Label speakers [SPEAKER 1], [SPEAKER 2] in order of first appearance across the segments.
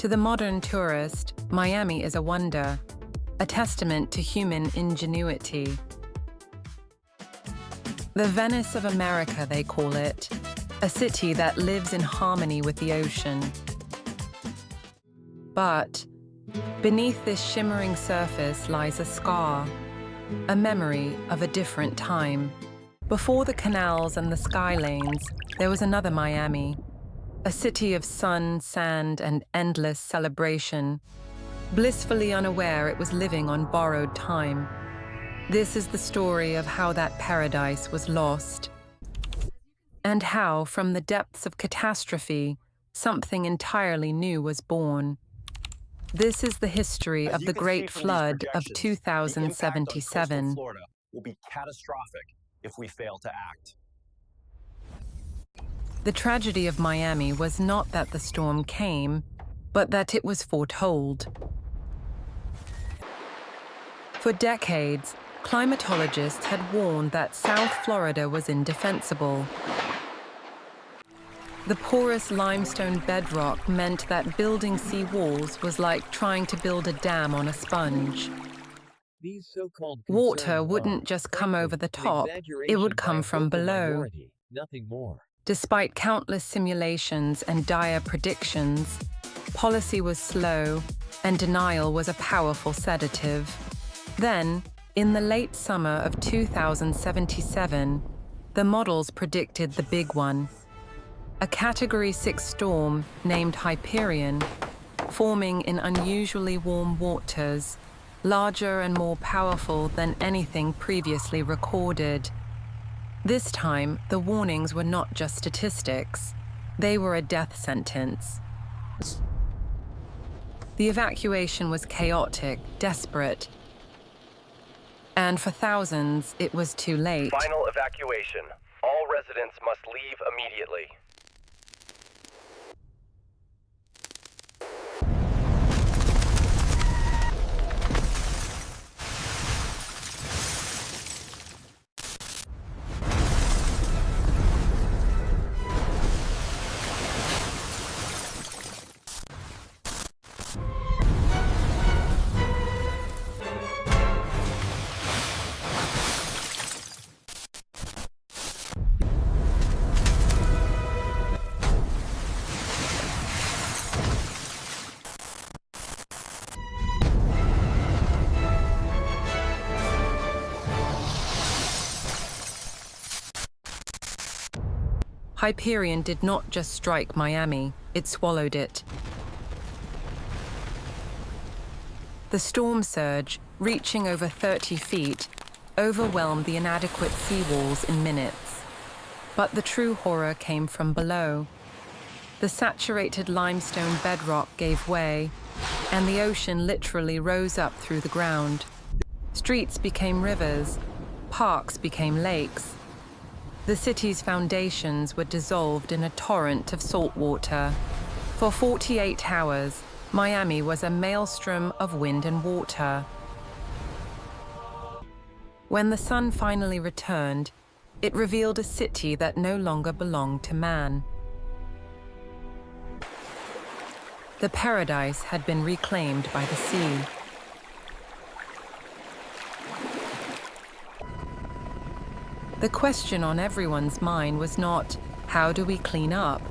[SPEAKER 1] To the modern tourist, Miami is a wonder, a testament to human ingenuity. The Venice of America, they call it, a city that lives in harmony with the ocean. But beneath this shimmering surface lies a scar, a memory of a different time. Before the canals and the sky lanes, there was another Miami, a city of sun, sand, and endless celebration. Blissfully unaware it was living on borrowed time. This is the story of how that paradise was lost, and how, from the depths of catastrophe, something entirely new was born. This is the history of the Great Flood of 2077.
[SPEAKER 2] Florida will be catastrophic if we fail to act.
[SPEAKER 1] The tragedy of Miami was not that the storm came, but that it was foretold. For decades, climatologists had warned that South Florida was indefensible. The porous limestone bedrock meant that building sea walls was like trying to build a dam on a sponge.
[SPEAKER 3] These so-called
[SPEAKER 1] Water wouldn't just come over the top, it would come from below.
[SPEAKER 3] Nothing more.
[SPEAKER 1] Despite countless simulations and dire predictions, policy was slow and denial was a powerful sedative. Then, in the late summer of 2077, the models predicted the big one. A Category 6 storm named Hyperion, forming in unusually warm waters, larger and more powerful than anything previously recorded. This time, the warnings were not just statistics. They were a death sentence. The evacuation was chaotic, desperate, and for thousands, it was too late.
[SPEAKER 4] Final evacuation. All residents must leave immediately.
[SPEAKER 1] Hyperion did not just strike Miami, it swallowed it. The storm surge, reaching over 30 feet, overwhelmed the inadequate seawalls in minutes. But the true horror came from below. The saturated limestone bedrock gave way, and the ocean literally rose up through the ground. Streets became rivers, parks became lakes. The city's foundations were dissolved in a torrent of salt water. For 48 hours, Miami was a maelstrom of wind and water. When the sun finally returned, it revealed a city that no longer belonged to man. The paradise had been reclaimed by the sea. The question on everyone's mind was not, how do we clean up?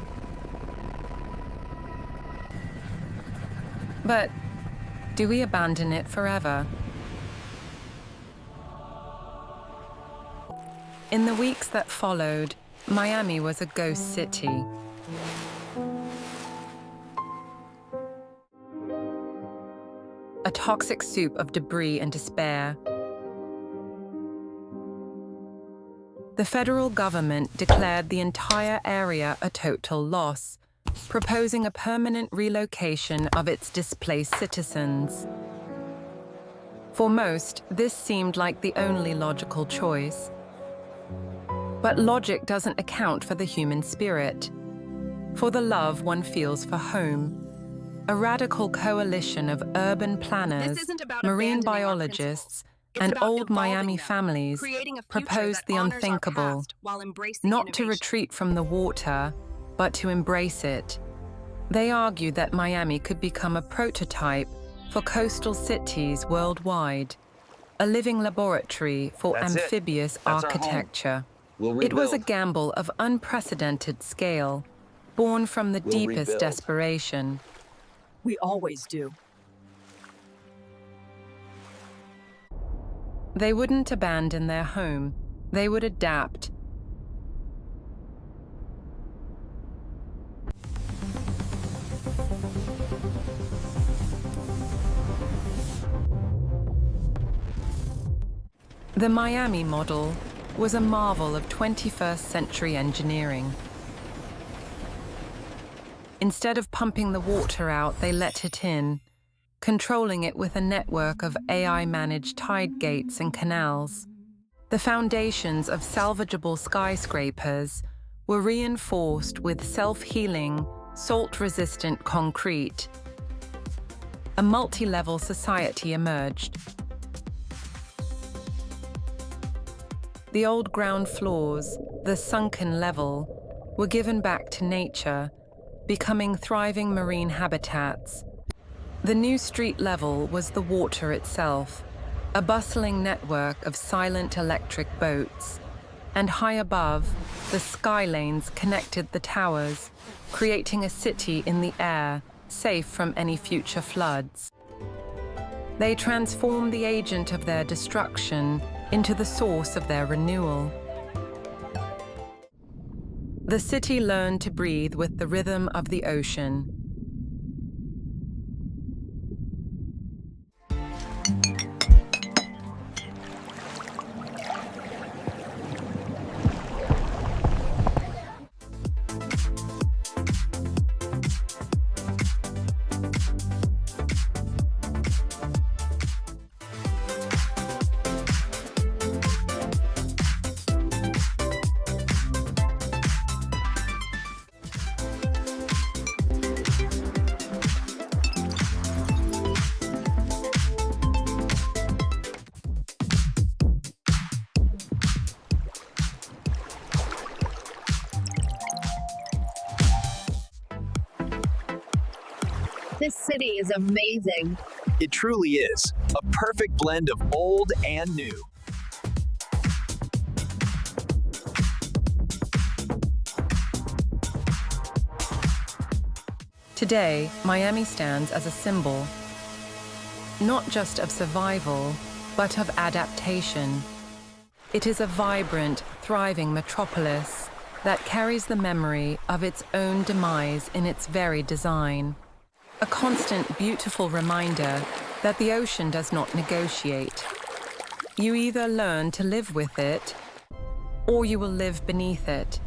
[SPEAKER 1] But, do we abandon it forever? In the weeks that followed, Miami was a ghost city. A toxic soup of debris and despair. The federal government declared the entire area a total loss, proposing a permanent relocation of its displaced citizens. For most, this seemed like the only logical choice. But logic doesn't account for the human spirit, for the love one feels for home. A radical coalition of urban planners, marine biologists, and old Miami families proposed the unthinkable, not to retreat from the water, but to embrace it. They argue that Miami could become a prototype for coastal cities worldwide, a living laboratory for
[SPEAKER 2] That's it.
[SPEAKER 1] amphibious
[SPEAKER 2] That's our home.
[SPEAKER 1] architecture.
[SPEAKER 2] We'll
[SPEAKER 1] It was a
[SPEAKER 2] rebuild.
[SPEAKER 1] gamble of unprecedented scale, born from the
[SPEAKER 2] We'll
[SPEAKER 1] deepest
[SPEAKER 2] rebuild.
[SPEAKER 1] desperation.
[SPEAKER 5] We always do.
[SPEAKER 1] They wouldn't abandon their home. They would adapt. The Miami model was a marvel of 21st century engineering. Instead of pumping the water out, they let it in, controlling it with a network of AI-managed tide gates and canals. The foundations of salvageable skyscrapers were reinforced with self-healing, salt-resistant concrete. A multi-level society emerged. The old ground floors, the sunken level, were given back to nature, becoming thriving marine habitats. The new street level was the water itself, a bustling network of silent electric boats. And high above, the sky lanes connected the towers, creating a city in the air, safe from any future floods. They transformed the agent of their destruction into the source of their renewal. The city learned to breathe with the rhythm of the ocean.
[SPEAKER 6] This city is amazing.
[SPEAKER 7] It truly is a perfect blend of old and new.
[SPEAKER 1] Today, Miami stands as a symbol, not just of survival, but of adaptation. It is a vibrant, thriving metropolis that carries the memory of its own demise in its very design. A constant, beautiful reminder that the ocean does not negotiate. You either learn to live with it, or you will live beneath it.